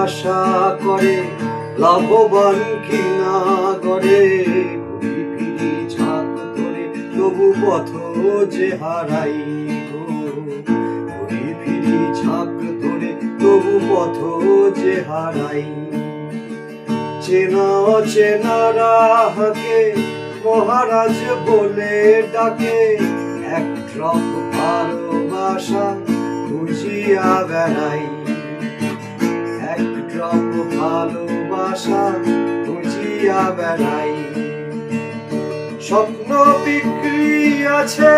আশা করে লাভবান কিনা গড়ে, ঘুরি ফিরি ঝাঁক ধরে তবু পথ যে হারাই গো, ঘুরি ফিরি ঝাঁক ধরে তবু পথ যে হারাই। চেনা অচেনা রাহকে মহারাজ বলে ডাকে, এক ড্রপ ভালোবাসা খুঁজিয়া বেড়াই, এক ড্রপ ভালোবাসা খুঁজিয়া বেড়াই। স্বপ্ন বিক্রি আছে,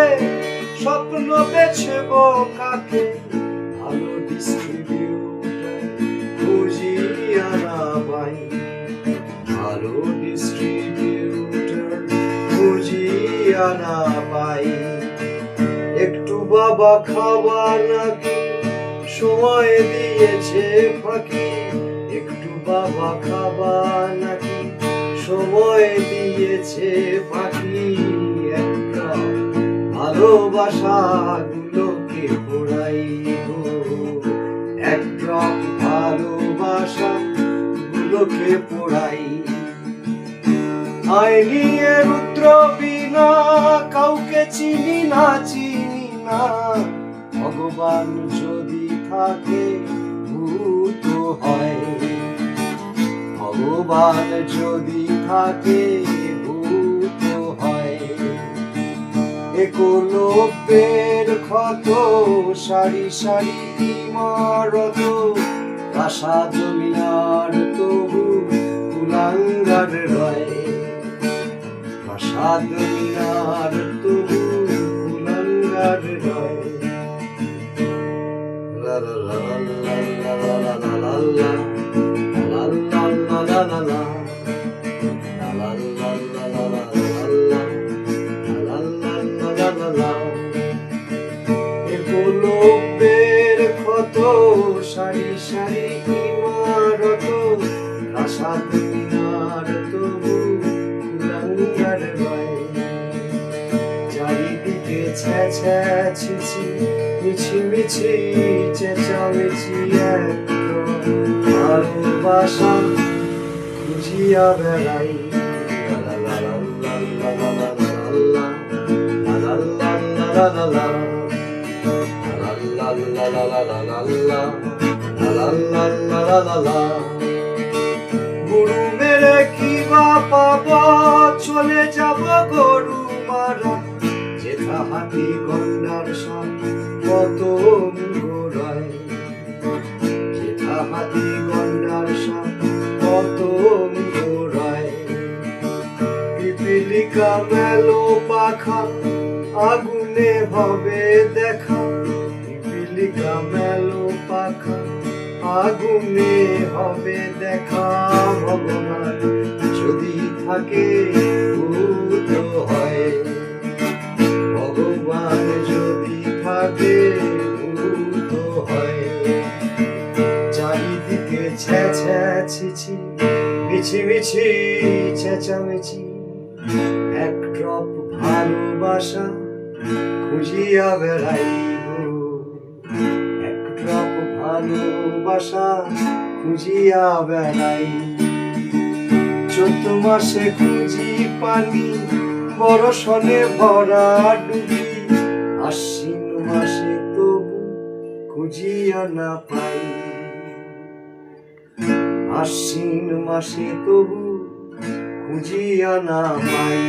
স্বপ্ন বেচব কাকে, ভালো ডিস্ট্রিবিউটর খুঁজিয়া না পাই, ভালো ডিস্ট্রিবিউটর খুঁজিয়া না পাই। একটু বাবা খাবার নাকি সময় দিয়েছে ফাঁকি, একটু বাবা খাবার নাকি সময় দিয়েছে ফাঁকি। একটা ভালোবাসা গুলোকে পোড়াই গো, এক ড্রপ ভালোবাসা গুলোকে পোড়াই। আইনি রুদ্র বিনা কাউকে চিনি না, চিনি না। ভগবান যদি থাকে ভূত হয়, ভগবান যদি থাকে ভূত হয়। একলব্যের ক্ষত সারি সারি ইমারত, প্রাসাদ মিনার তবু কুলাঙ্গার রয়, প্রাসাদ মিনার তবু কুলাঙ্গার রয়। লা লা লা লা লা লা লা লা লা লা লা লা লা লা। একলব্যের ক্ষত সারি সারি ইমারত, প্রাসাদ মিনার তবু কুলাঙ্গার রয়। চারিদিকে ছ্যা ছ্যা ছিছি মিছি মিছি চেঁচামেচি, এক ভালোবাসা খুঁজিয়া বেড়াই। লা লা লা লা লা লা লা লা লা লা লা লা লা। গুরু মেরে কি বা পাব, চলে যাব গরু মারা, যেথা হাতি গন্ডার সাপ কত গোড়ায়, যেথা হাতি গন্ডার সাপ কত গোড়ায়। পিপিলিকা মেলো পাখা আগুনে হবে দেখা, পিপিলিকা মেলো পাখা আগুনে হবে দেখা। ভগবান যদি থাকে ভূত হয়, ভগবান যদি থাকে ভূত হয়। চারিদিকে ছ্যা ছ্যা ছিছি মিছি মিছি চেঁচামেচি, এক ড্রপ ভালোবাসা খুঁজিয়া বেড়াই গো, এক ড্রপ ভালোবাসা খুঁজিয়া বেড়াই। চৈত্র মাসে খুঁজি পানি বরষণে ভরা ডুবি, আশ্বিন মাসে তবু খুঁজিয়া না পাই, আশ্বিন মাসে তবু খুঁজিয়া না পাই।